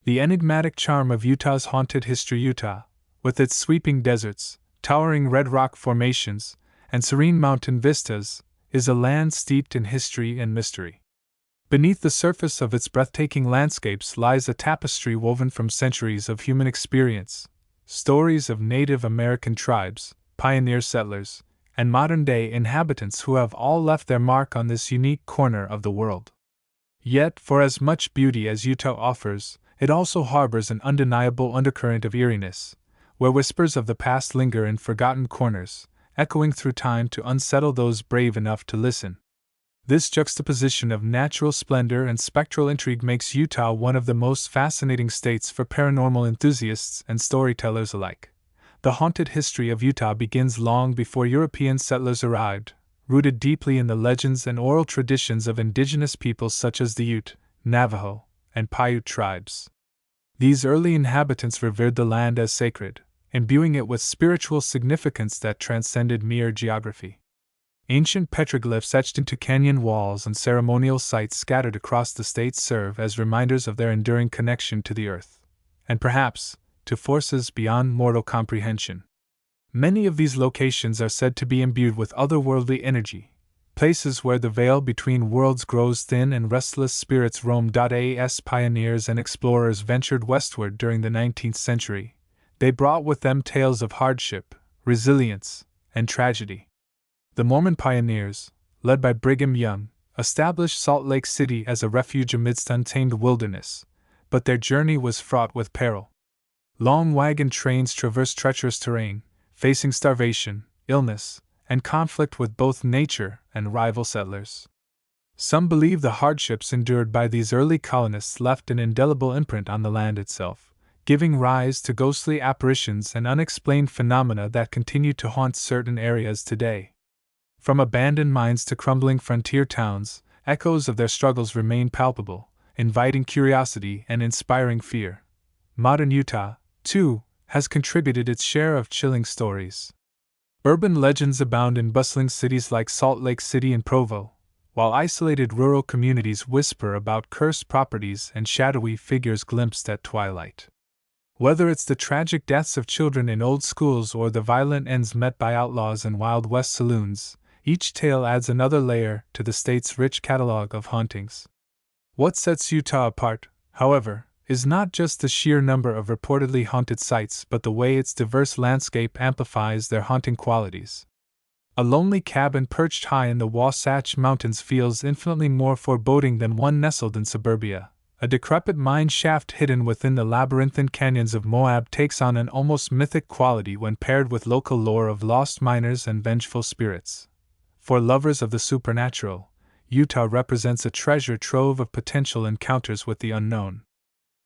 The enigmatic charm of Utah's haunted history. Utah, with its sweeping deserts, towering red rock formations, and serene mountain vistas, is a land steeped in history and mystery. Beneath the surface of its breathtaking landscapes lies a tapestry woven from centuries of human experience, stories of Native American tribes, pioneer settlers, and modern-day inhabitants who have all left their mark on this unique corner of the world. Yet, for as much beauty as Utah offers, it also harbors an undeniable undercurrent of eeriness, where whispers of the past linger in forgotten corners, echoing through time to unsettle those brave enough to listen. This juxtaposition of natural splendor and spectral intrigue makes Utah one of the most fascinating states for paranormal enthusiasts and storytellers alike. The haunted history of Utah begins long before European settlers arrived, rooted deeply in the legends and oral traditions of indigenous peoples such as the Ute, Navajo, and Paiute tribes. These early inhabitants revered the land as sacred, imbuing it with spiritual significance that transcended mere geography. Ancient petroglyphs etched into canyon walls and ceremonial sites scattered across the state serve as reminders of their enduring connection to the earth, and perhaps, to forces beyond mortal comprehension. Many of these locations are said to be imbued with otherworldly energy, places where the veil between worlds grows thin and restless spirits roam. As pioneers and explorers ventured westward during the 19th century, they brought with them tales of hardship, resilience, and tragedy. The Mormon pioneers, led by Brigham Young, established Salt Lake City as a refuge amidst untamed wilderness, but their journey was fraught with peril. Long wagon trains traversed treacherous terrain, facing starvation, illness, and conflict with both nature and rival settlers. Some believe the hardships endured by these early colonists left an indelible imprint on the land itself, giving rise to ghostly apparitions and unexplained phenomena that continue to haunt certain areas today. From abandoned mines to crumbling frontier towns, echoes of their struggles remain palpable, inviting curiosity and inspiring fear. Modern Utah, too, has contributed its share of chilling stories. Urban legends abound in bustling cities like Salt Lake City and Provo, while isolated rural communities whisper about cursed properties and shadowy figures glimpsed at twilight. Whether it's the tragic deaths of children in old schools or the violent ends met by outlaws in Wild West saloons, each tale adds another layer to the state's rich catalog of hauntings. What sets Utah apart, however, is not just the sheer number of reportedly haunted sites but the way its diverse landscape amplifies their haunting qualities. A lonely cabin perched high in the Wasatch Mountains feels infinitely more foreboding than one nestled in suburbia. A decrepit mine shaft hidden within the labyrinthine canyons of Moab takes on an almost mythic quality when paired with local lore of lost miners and vengeful spirits. For lovers of the supernatural, Utah represents a treasure trove of potential encounters with the unknown.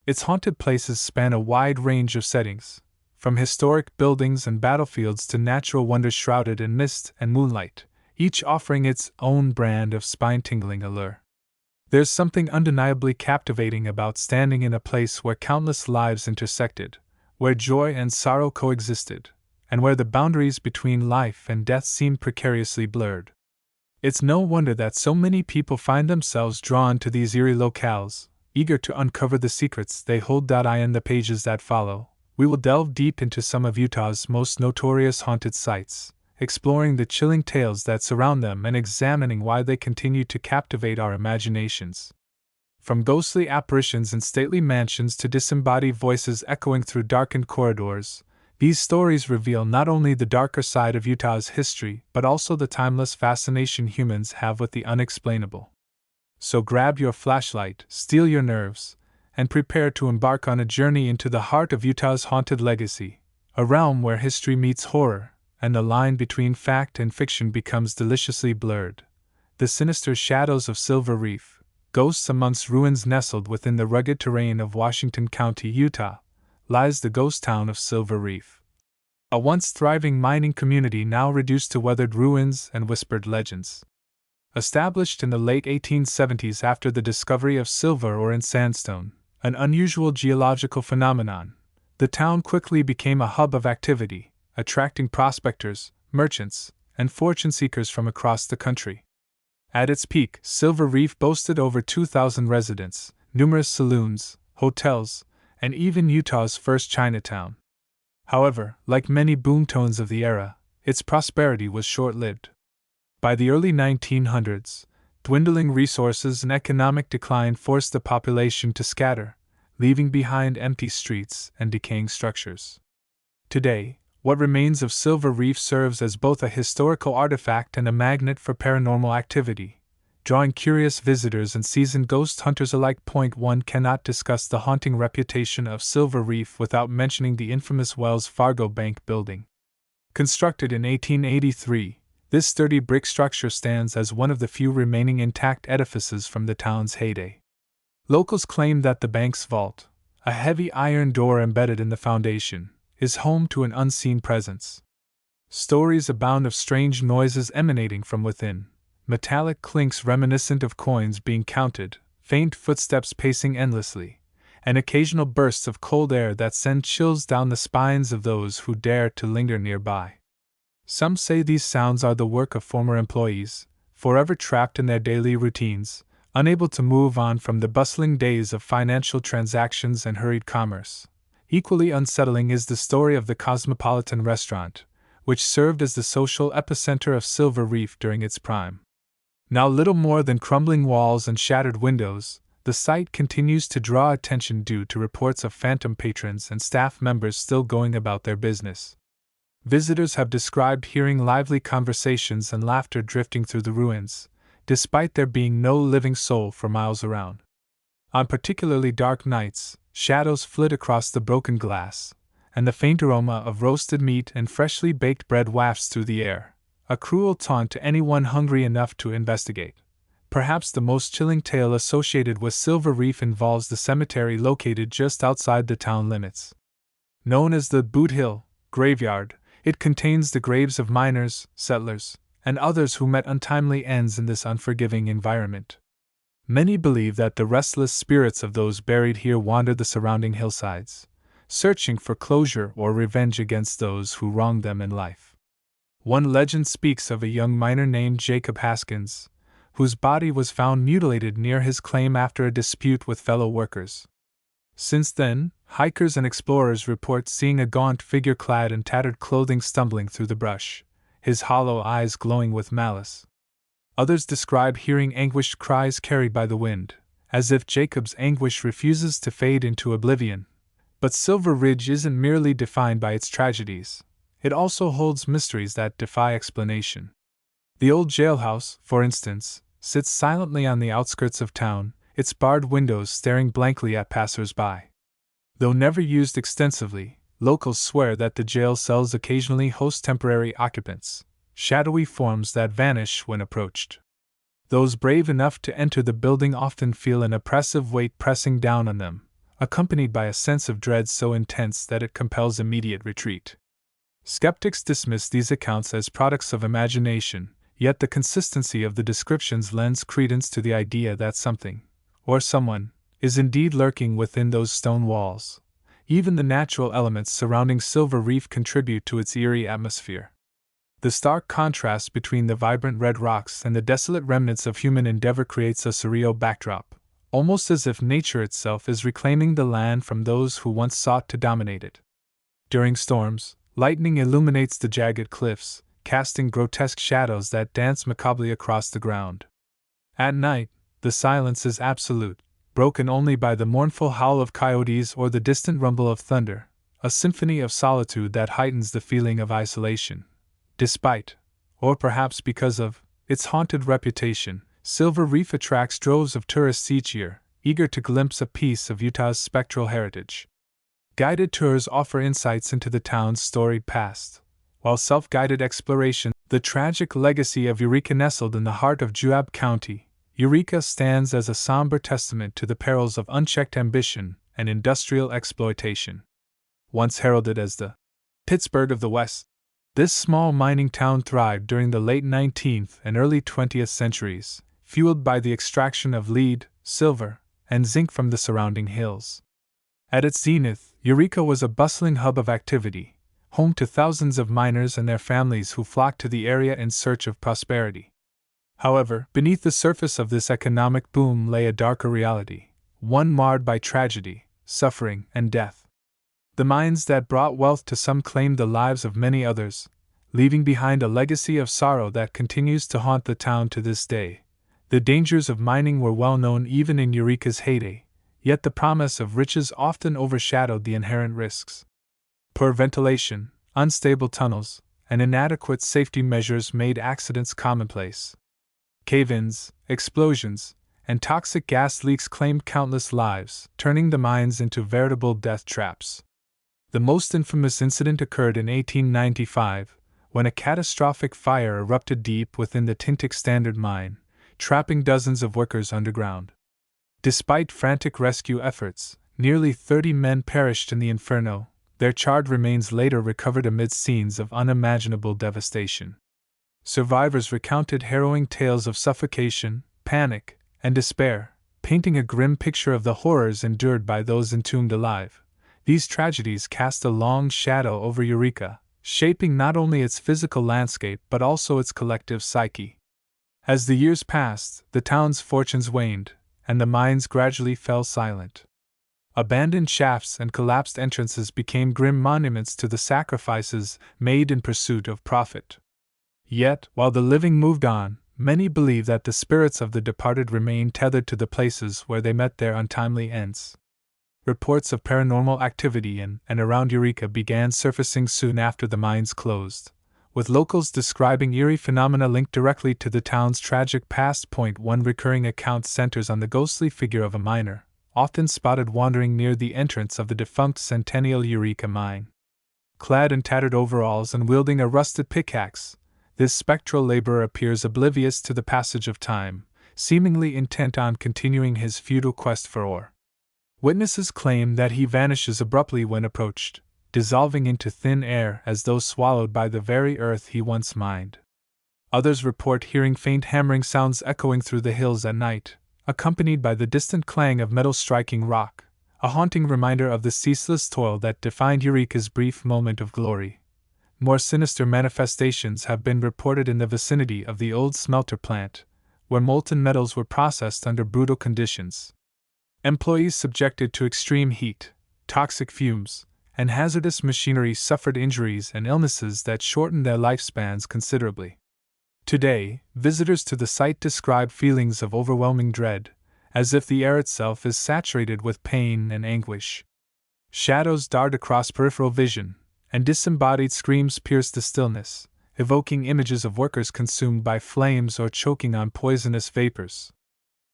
Its haunted places span a wide range of settings, from historic buildings and battlefields to natural wonders shrouded in mist and moonlight, each offering its own brand of spine-tingling allure. There's something undeniably captivating about standing in a place where countless lives intersected, where joy and sorrow coexisted, and where the boundaries between life and death seem precariously blurred. It's no wonder that so many people find themselves drawn to these eerie locales, eager to uncover the secrets they hold. In the pages that follow, we will delve deep into some of Utah's most notorious haunted sites, exploring the chilling tales that surround them and examining why they continue to captivate our imaginations. From ghostly apparitions in stately mansions to disembodied voices echoing through darkened corridors, these stories reveal not only the darker side of Utah's history but also the timeless fascination humans have with the unexplainable. So grab your flashlight, steel your nerves, and prepare to embark on a journey into the heart of Utah's haunted legacy, a realm where history meets horror, and the line between fact and fiction becomes deliciously blurred. The sinister shadows of Silver Reef, ghosts amongst ruins nestled within the rugged terrain of Washington County, Utah, lies the ghost town of Silver Reef. A once thriving mining community now reduced to weathered ruins and whispered legends. Established in the late 1870s after the discovery of silver ore in sandstone, an unusual geological phenomenon, the town quickly became a hub of activity, attracting prospectors, merchants, and fortune seekers from across the country. At its peak, Silver Reef boasted over 2,000 residents, numerous saloons, hotels, and even Utah's first Chinatown. However, like many boomtowns of the era, its prosperity was short-lived. By the early 1900s, dwindling resources and economic decline forced the population to scatter, leaving behind empty streets and decaying structures. Today, what remains of Silver Reef serves as both a historical artifact and a magnet for paranormal activity, drawing curious visitors and seasoned ghost hunters alike. One cannot discuss the haunting reputation of Silver Reef without mentioning the infamous Wells Fargo Bank building. Constructed in 1883, this sturdy brick structure stands as one of the few remaining intact edifices from the town's heyday. Locals claim that the bank's vault, a heavy iron door embedded in the foundation, is home to an unseen presence. Stories abound of strange noises emanating from within, metallic clinks reminiscent of coins being counted, faint footsteps pacing endlessly, and occasional bursts of cold air that send chills down the spines of those who dare to linger nearby. Some say these sounds are the work of former employees, forever trapped in their daily routines, unable to move on from the bustling days of financial transactions and hurried commerce. Equally unsettling is the story of the Cosmopolitan restaurant, which served as the social epicenter of Silver Reef during its prime. Now little more than crumbling walls and shattered windows, the site continues to draw attention due to reports of phantom patrons and staff members still going about their business. Visitors have described hearing lively conversations and laughter drifting through the ruins, despite there being no living soul for miles around. On particularly dark nights, shadows flit across the broken glass, and the faint aroma of roasted meat and freshly baked bread wafts through the air, a cruel taunt to anyone hungry enough to investigate. Perhaps the most chilling tale associated with Silver Reef involves the cemetery located just outside the town limits. Known as the Boot Hill Graveyard, it contains the graves of miners, settlers, and others who met untimely ends in this unforgiving environment. Many believe that the restless spirits of those buried here wander the surrounding hillsides, searching for closure or revenge against those who wronged them in life. One legend speaks of a young miner named Jacob Haskins, whose body was found mutilated near his claim after a dispute with fellow workers. Since then, hikers and explorers report seeing a gaunt figure clad in tattered clothing stumbling through the brush, his hollow eyes glowing with malice. Others describe hearing anguished cries carried by the wind, as if Jacob's anguish refuses to fade into oblivion. But Silver Ridge isn't merely defined by its tragedies, it also holds mysteries that defy explanation. The old jailhouse, for instance, sits silently on the outskirts of town, its barred windows staring blankly at passers-by. Though never used extensively, locals swear that the jail cells occasionally host temporary occupants, shadowy forms that vanish when approached. Those brave enough to enter the building often feel an oppressive weight pressing down on them, accompanied by a sense of dread so intense that it compels immediate retreat. Skeptics dismiss these accounts as products of imagination, yet the consistency of the descriptions lends credence to the idea that something, or someone, is indeed lurking within those stone walls. Even the natural elements surrounding Silver Reef contribute to its eerie atmosphere. The stark contrast between the vibrant red rocks and the desolate remnants of human endeavor creates a surreal backdrop, almost as if nature itself is reclaiming the land from those who once sought to dominate it. During storms, lightning illuminates the jagged cliffs, casting grotesque shadows that dance macabrely across the ground. At night, the silence is absolute, broken only by the mournful howl of coyotes or the distant rumble of thunder, a symphony of solitude that heightens the feeling of isolation. Despite, or perhaps because of, its haunted reputation, Silver Reef attracts droves of tourists each year, eager to glimpse a piece of Utah's spectral heritage. Guided tours offer insights into the town's storied past, while self-guided exploration, the tragic legacy of Eureka nestled in the heart of Juab County. Eureka stands as a somber testament to the perils of unchecked ambition and industrial exploitation. Once heralded as the Pittsburgh of the West, this small mining town thrived during the late 19th and early 20th centuries, fueled by the extraction of lead, silver, and zinc from the surrounding hills. At its zenith, Eureka was a bustling hub of activity, home to thousands of miners and their families who flocked to the area in search of prosperity. However, beneath the surface of this economic boom lay a darker reality, one marred by tragedy, suffering, and death. The mines that brought wealth to some claimed the lives of many others, leaving behind a legacy of sorrow that continues to haunt the town to this day. The dangers of mining were well known even in Eureka's heyday, yet the promise of riches often overshadowed the inherent risks. Poor ventilation, unstable tunnels, and inadequate safety measures made accidents commonplace. Cave-ins, explosions, and toxic gas leaks claimed countless lives, turning the mines into veritable death traps. The most infamous incident occurred in 1895, when a catastrophic fire erupted deep within the Tintic Standard mine, trapping dozens of workers underground. Despite frantic rescue efforts, nearly 30 men perished in the inferno, their charred remains later recovered amid scenes of unimaginable devastation. Survivors recounted harrowing tales of suffocation, panic, and despair, painting a grim picture of the horrors endured by those entombed alive. These tragedies cast a long shadow over Eureka, shaping not only its physical landscape but also its collective psyche. As the years passed, the town's fortunes waned, and the mines gradually fell silent. Abandoned shafts and collapsed entrances became grim monuments to the sacrifices made in pursuit of profit. Yet, while the living moved on, many believe that the spirits of the departed remained tethered to the places where they met their untimely ends. Reports of paranormal activity in and around Eureka began surfacing soon after the mines closed, with locals describing eerie phenomena linked directly to the town's tragic past. One recurring account centers on the ghostly figure of a miner, often spotted wandering near the entrance of the defunct Centennial Eureka mine. Clad in tattered overalls and wielding a rusted pickaxe, this spectral laborer appears oblivious to the passage of time, seemingly intent on continuing his futile quest for ore. Witnesses claim that he vanishes abruptly when approached, dissolving into thin air as though swallowed by the very earth he once mined. Others report hearing faint hammering sounds echoing through the hills at night, accompanied by the distant clang of metal striking rock, a haunting reminder of the ceaseless toil that defined Eureka's brief moment of glory. More sinister manifestations have been reported in the vicinity of the old smelter plant, where molten metals were processed under brutal conditions. Employees subjected to extreme heat, toxic fumes, and hazardous machinery suffered injuries and illnesses that shortened their lifespans considerably. Today, visitors to the site describe feelings of overwhelming dread, as if the air itself is saturated with pain and anguish. Shadows dart across peripheral vision, and disembodied screams pierce the stillness, evoking images of workers consumed by flames or choking on poisonous vapors.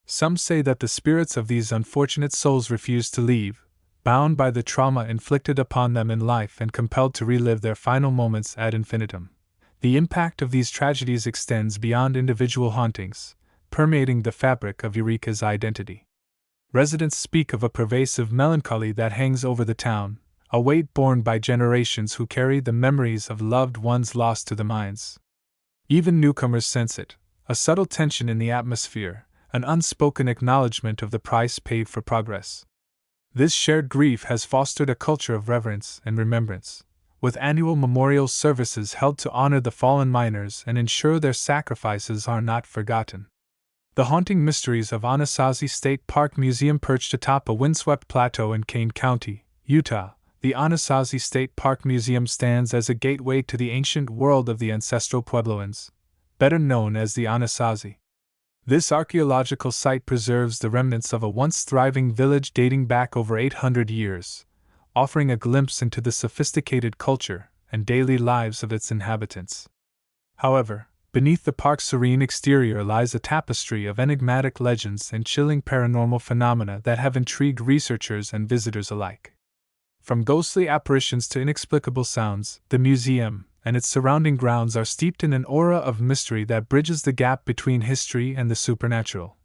Some say that the spirits of these unfortunate souls refuse to leave, bound by the trauma inflicted upon them in life and compelled to relive their final moments ad infinitum. The impact of these tragedies extends beyond individual hauntings, permeating the fabric of Eureka's identity. Residents speak of a pervasive melancholy that hangs over the town, a weight borne by generations who carry the memories of loved ones lost to the mines. Even newcomers sense it, a subtle tension in the atmosphere, an unspoken acknowledgement of the price paid for progress. This shared grief has fostered a culture of reverence and remembrance, with annual memorial services held to honor the fallen miners and ensure their sacrifices are not forgotten. The haunting mysteries of Anasazi State Park Museum. Perched atop a windswept plateau in Kane County, Utah, the Anasazi State Park Museum stands as a gateway to the ancient world of the ancestral Puebloans, better known as the Anasazi. This archaeological site preserves the remnants of a once thriving village dating back over 800 years, offering a glimpse into the sophisticated culture and daily lives of its inhabitants. However, beneath the park's serene exterior lies a tapestry of enigmatic legends and chilling paranormal phenomena that have intrigued researchers and visitors alike. From ghostly apparitions to inexplicable sounds, the museum and its surrounding grounds are steeped in an aura of mystery that bridges the gap between history and the supernatural.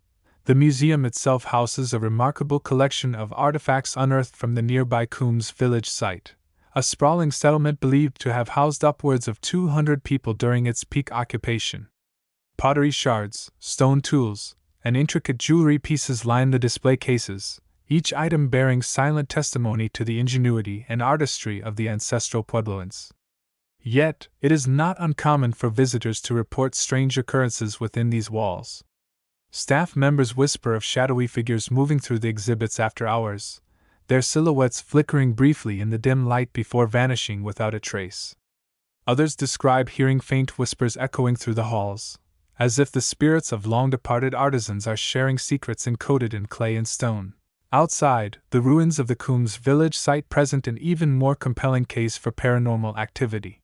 The museum itself houses a remarkable collection of artifacts unearthed from the nearby Coombs village site, a sprawling settlement believed to have housed upwards of 200 people during its peak occupation. Pottery shards, stone tools, and intricate jewelry pieces line the display cases, each item bearing silent testimony to the ingenuity and artistry of the ancestral Puebloans. Yet, it is not uncommon for visitors to report strange occurrences within these walls. Staff members whisper of shadowy figures moving through the exhibits after hours, their silhouettes flickering briefly in the dim light before vanishing without a trace. Others describe hearing faint whispers echoing through the halls, as if the spirits of long-departed artisans are sharing secrets encoded in clay and stone. Outside, the ruins of the Coombs village site present an even more compelling case for paranormal activity.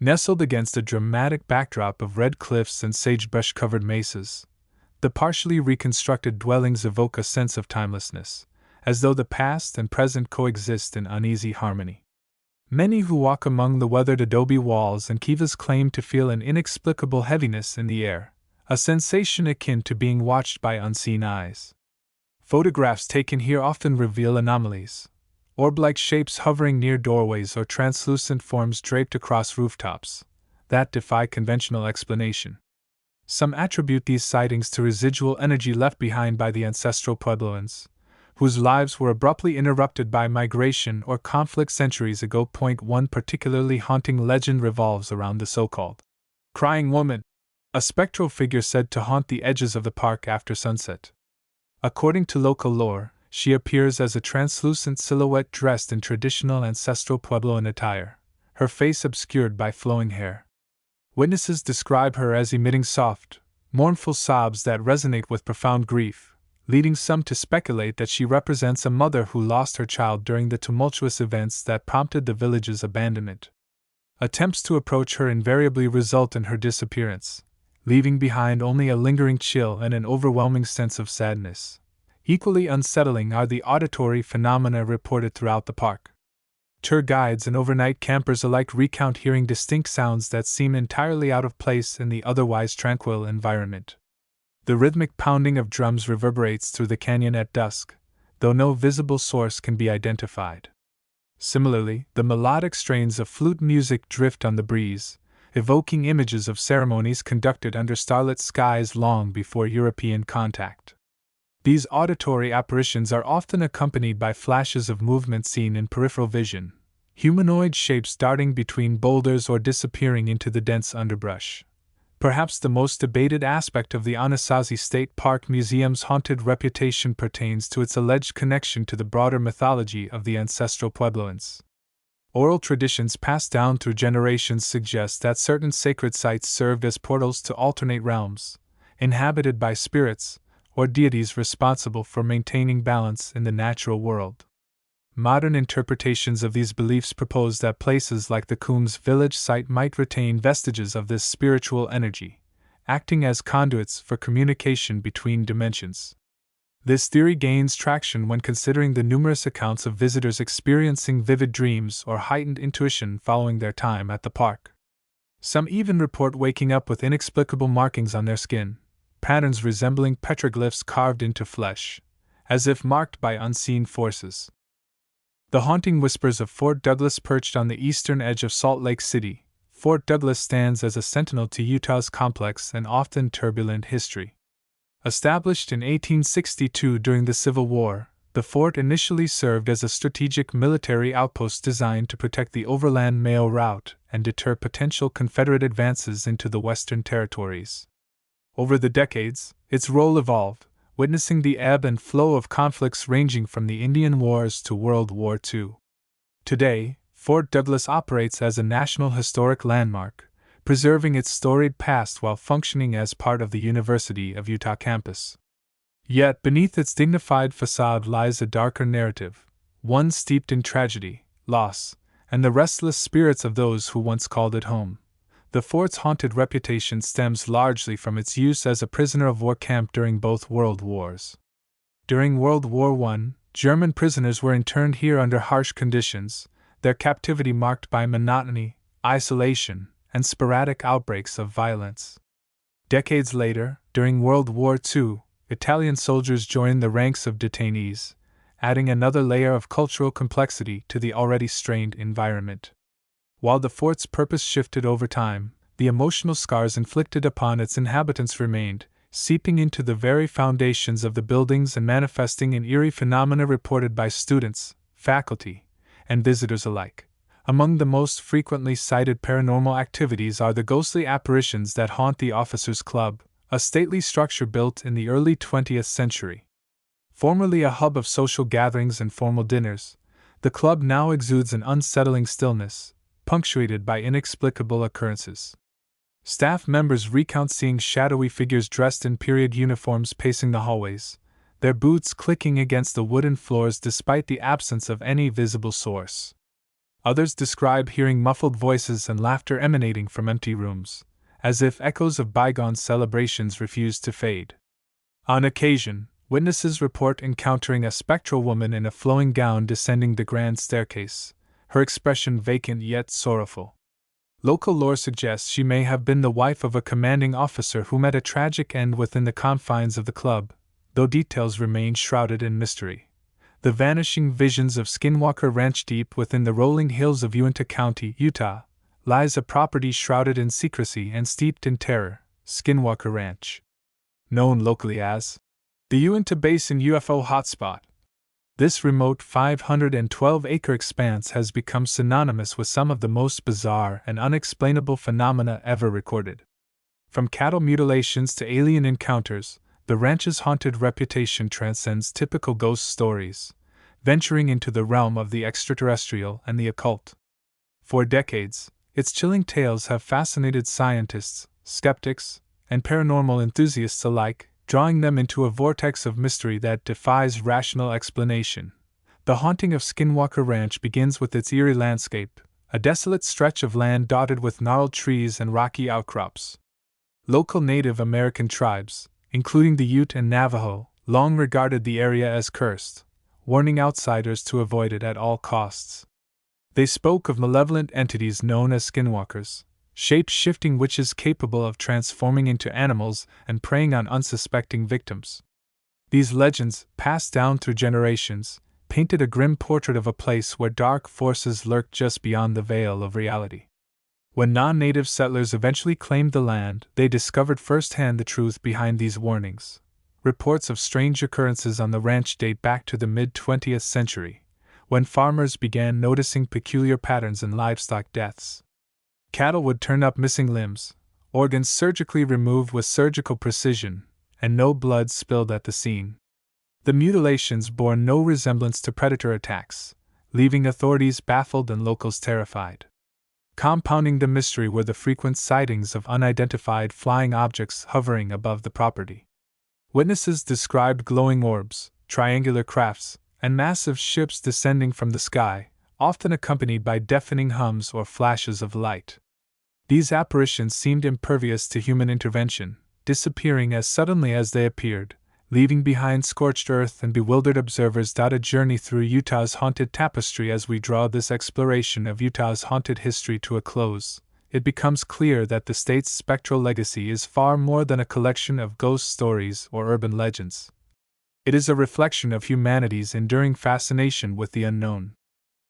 Nestled against a dramatic backdrop of red cliffs and sagebrush-covered mesas, the partially reconstructed dwellings evoke a sense of timelessness, as though the past and present coexist in uneasy harmony. Many who walk among the weathered adobe walls and kivas claim to feel an inexplicable heaviness in the air, a sensation akin to being watched by unseen eyes. Photographs taken here often reveal anomalies, orb-like shapes hovering near doorways or translucent forms draped across rooftops, that defy conventional explanation. Some attribute these sightings to residual energy left behind by the ancestral Puebloans, whose lives were abruptly interrupted by migration or conflict centuries ago. One particularly haunting legend revolves around the so-called crying woman, a spectral figure said to haunt the edges of the park after sunset. According to local lore, she appears as a translucent silhouette dressed in traditional ancestral Puebloan attire, her face obscured by flowing hair. Witnesses describe her as emitting soft, mournful sobs that resonate with profound grief, leading some to speculate that she represents a mother who lost her child during the tumultuous events that prompted the village's abandonment. Attempts to approach her invariably result in her disappearance, leaving behind only a lingering chill and an overwhelming sense of sadness. Equally unsettling are the auditory phenomena reported throughout the park. Tour guides and overnight campers alike recount hearing distinct sounds that seem entirely out of place in the otherwise tranquil environment. The rhythmic pounding of drums reverberates through the canyon at dusk, though no visible source can be identified. Similarly, the melodic strains of flute music drift on the breeze, evoking images of ceremonies conducted under starlit skies long before European contact. These auditory apparitions are often accompanied by flashes of movement seen in peripheral vision, humanoid shapes darting between boulders or disappearing into the dense underbrush. Perhaps the most debated aspect of the Anasazi State Park Museum's haunted reputation pertains to its alleged connection to the broader mythology of the ancestral Puebloans. Oral traditions passed down through generations suggest that certain sacred sites served as portals to alternate realms, inhabited by spirits or deities responsible for maintaining balance in the natural world. Modern interpretations of these beliefs propose that places like the Coombs village site might retain vestiges of this spiritual energy, acting as conduits for communication between dimensions. This theory gains traction when considering the numerous accounts of visitors experiencing vivid dreams or heightened intuition following their time at the park. Some even report waking up with inexplicable markings on their skin, patterns resembling petroglyphs carved into flesh, as if marked by unseen forces. The haunting whispers of Fort Douglas. Perched on the eastern edge of Salt Lake City, Fort Douglas stands as a sentinel to Utah's complex and often turbulent history. Established in 1862 during the Civil War, the fort initially served as a strategic military outpost designed to protect the overland mail route and deter potential Confederate advances into the Western Territories. Over the decades, its role evolved, witnessing the ebb and flow of conflicts ranging from the Indian Wars to World War II. Today, Fort Douglas operates as a National Historic Landmark, preserving its storied past while functioning as part of the University of Utah campus. Yet beneath its dignified facade lies a darker narrative, one steeped in tragedy, loss, and the restless spirits of those who once called it home. The fort's haunted reputation stems largely from its use as a prisoner of war camp during both World Wars. During World War I, German prisoners were interned here under harsh conditions, their captivity marked by monotony, isolation, and sporadic outbreaks of violence. Decades later, during World War II, Italian soldiers joined the ranks of detainees, adding another layer of cultural complexity to the already strained environment. While the fort's purpose shifted over time, the emotional scars inflicted upon its inhabitants remained, seeping into the very foundations of the buildings and manifesting in eerie phenomena reported by students, faculty, and visitors alike. Among the most frequently cited paranormal activities are the ghostly apparitions that haunt the Officers' Club, a stately structure built in the early 20th century. Formerly a hub of social gatherings and formal dinners, the club now exudes an unsettling stillness, punctuated by inexplicable occurrences. Staff members recount seeing shadowy figures dressed in period uniforms pacing the hallways, their boots clicking against the wooden floors despite the absence of any visible source. Others describe hearing muffled voices and laughter emanating from empty rooms, as if echoes of bygone celebrations refused to fade. On occasion, witnesses report encountering a spectral woman in a flowing gown descending the grand staircase, her expression vacant yet sorrowful. Local lore suggests she may have been the wife of a commanding officer who met a tragic end within the confines of the club, though details remain shrouded in mystery. The vanishing visions of Skinwalker Ranch deep within the rolling hills of Uinta County, Utah, lies a property shrouded in secrecy and steeped in terror, Skinwalker Ranch. Known locally as the Uinta Basin UFO hotspot, this remote 512-acre expanse has become synonymous with some of the most bizarre and unexplainable phenomena ever recorded. From cattle mutilations to alien encounters, the ranch's haunted reputation transcends typical ghost stories, venturing into the realm of the extraterrestrial and the occult. For decades, its chilling tales have fascinated scientists, skeptics, and paranormal enthusiasts alike, drawing them into a vortex of mystery that defies rational explanation. The haunting of Skinwalker Ranch begins with its eerie landscape, a desolate stretch of land dotted with gnarled trees and rocky outcrops. Local Native American tribes, including the Ute and Navajo, long regarded the area as cursed, warning outsiders to avoid it at all costs. They spoke of malevolent entities known as skinwalkers, shape-shifting witches capable of transforming into animals and preying on unsuspecting victims. These legends, passed down through generations, painted a grim portrait of a place where dark forces lurked just beyond the veil of reality. When non-native settlers eventually claimed the land, they discovered firsthand the truth behind these warnings. Reports of strange occurrences on the ranch date back to the mid-20th century, when farmers began noticing peculiar patterns in livestock deaths. Cattle would turn up missing limbs, organs surgically removed with surgical precision, and no blood spilled at the scene. The mutilations bore no resemblance to predator attacks, leaving authorities baffled and locals terrified. Compounding the mystery were the frequent sightings of unidentified flying objects hovering above the property. Witnesses described glowing orbs, triangular crafts, and massive ships descending from the sky, often accompanied by deafening hums or flashes of light. These apparitions seemed impervious to human intervention, disappearing as suddenly as they appeared, leaving behind scorched earth and bewildered observers. A journey through Utah's haunted tapestry. As we draw this exploration of Utah's haunted history to a close, it becomes clear that the state's spectral legacy is far more than a collection of ghost stories or urban legends. It is a reflection of humanity's enduring fascination with the unknown.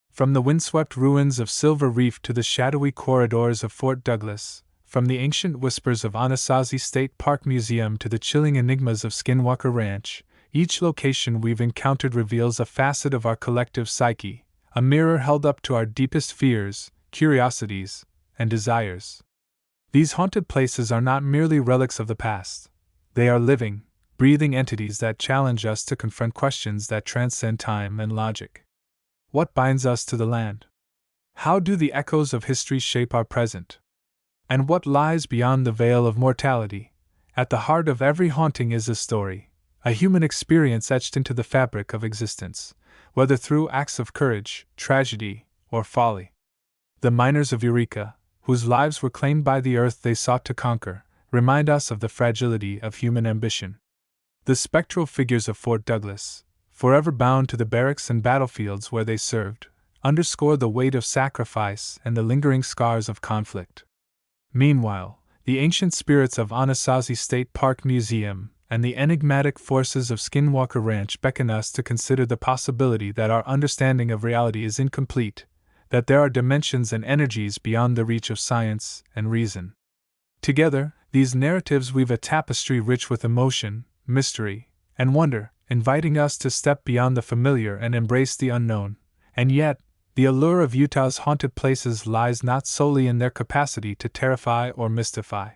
From the windswept ruins of Silver Reef to the shadowy corridors of Fort Douglas, from the ancient whispers of Anasazi State Park Museum to the chilling enigmas of Skinwalker Ranch, each location we've encountered reveals a facet of our collective psyche, a mirror held up to our deepest fears, curiosities, and desires. These haunted places are not merely relics of the past. They are living, breathing entities that challenge us to confront questions that transcend time and logic. What binds us to the land? How do the echoes of history shape our present? And what lies beyond the veil of mortality? At the heart of every haunting is a story, a human experience etched into the fabric of existence, whether through acts of courage, tragedy, or folly. The miners of Eureka, whose lives were claimed by the earth they sought to conquer, remind us of the fragility of human ambition. The spectral figures of Fort Douglas, forever bound to the barracks and battlefields where they served, underscore the weight of sacrifice and the lingering scars of conflict. Meanwhile, the ancient spirits of Anasazi State Park Museum and the enigmatic forces of Skinwalker Ranch beckon us to consider the possibility that our understanding of reality is incomplete, that there are dimensions and energies beyond the reach of science and reason. Together, these narratives weave a tapestry rich with emotion, mystery, and wonder, inviting us to step beyond the familiar and embrace the unknown. And yet, the allure of Utah's haunted places lies not solely in their capacity to terrify or mystify.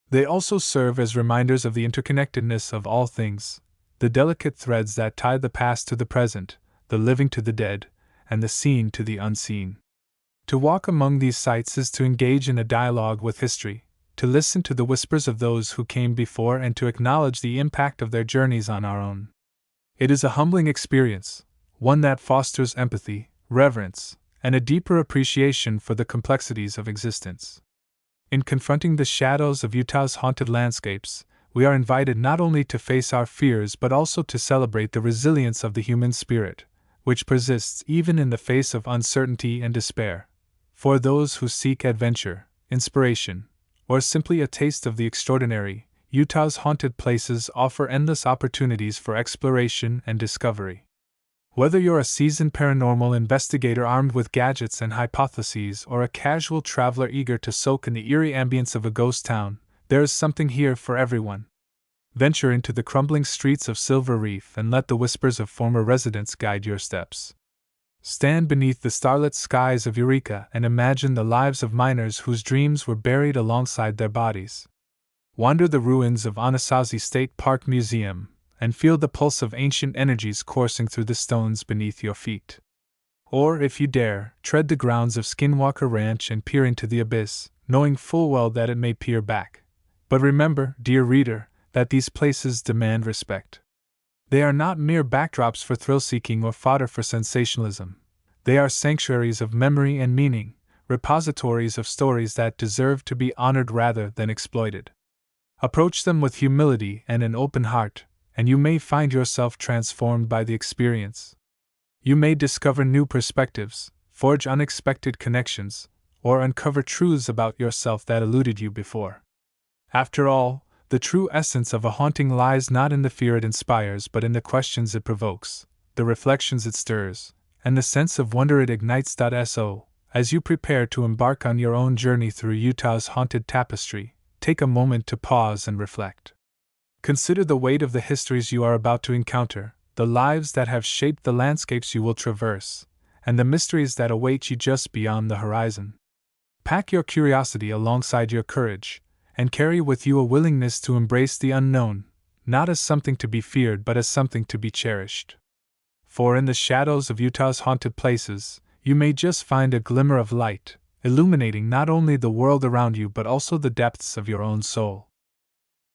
They also serve as reminders of the interconnectedness of all things, the delicate threads that tie the past to the present, the living to the dead, and the seen to the unseen. To walk among these sites is to engage in a dialogue with history, to listen to the whispers of those who came before and to acknowledge the impact of their journeys on our own. It is a humbling experience, one that fosters empathy, reverence, and a deeper appreciation for the complexities of existence. In confronting the shadows of Utah's haunted landscapes, we are invited not only to face our fears but also to celebrate the resilience of the human spirit, which persists even in the face of uncertainty and despair. For those who seek adventure, inspiration, or simply a taste of the extraordinary, Utah's haunted places offer endless opportunities for exploration and discovery. Whether you're a seasoned paranormal investigator armed with gadgets and hypotheses or a casual traveler eager to soak in the eerie ambience of a ghost town, there is something here for everyone. Venture into the crumbling streets of Silver Reef and let the whispers of former residents guide your steps. Stand beneath the starlit skies of Eureka and imagine the lives of miners whose dreams were buried alongside their bodies. Wander the ruins of Anasazi State Park Museum and feel the pulse of ancient energies coursing through the stones beneath your feet. Or, if you dare, tread the grounds of Skinwalker Ranch and peer into the abyss, knowing full well that it may peer back. But remember, dear reader, that these places demand respect. They are not mere backdrops for thrill-seeking or fodder for sensationalism. They are sanctuaries of memory and meaning, repositories of stories that deserve to be honored rather than exploited. Approach them with humility and an open heart, and you may find yourself transformed by the experience. You may discover new perspectives, forge unexpected connections, or uncover truths about yourself that eluded you before. After all, the true essence of a haunting lies not in the fear it inspires but in the questions it provokes, the reflections it stirs, and the sense of wonder it ignites. So, as you prepare to embark on your own journey through Utah's haunted tapestry, take a moment to pause and reflect. Consider the weight of the histories you are about to encounter, the lives that have shaped the landscapes you will traverse, and the mysteries that await you just beyond the horizon. Pack your curiosity alongside your courage, and carry with you a willingness to embrace the unknown, not as something to be feared but as something to be cherished. For in the shadows of Utah's haunted places, you may just find a glimmer of light, illuminating not only the world around you but also the depths of your own soul.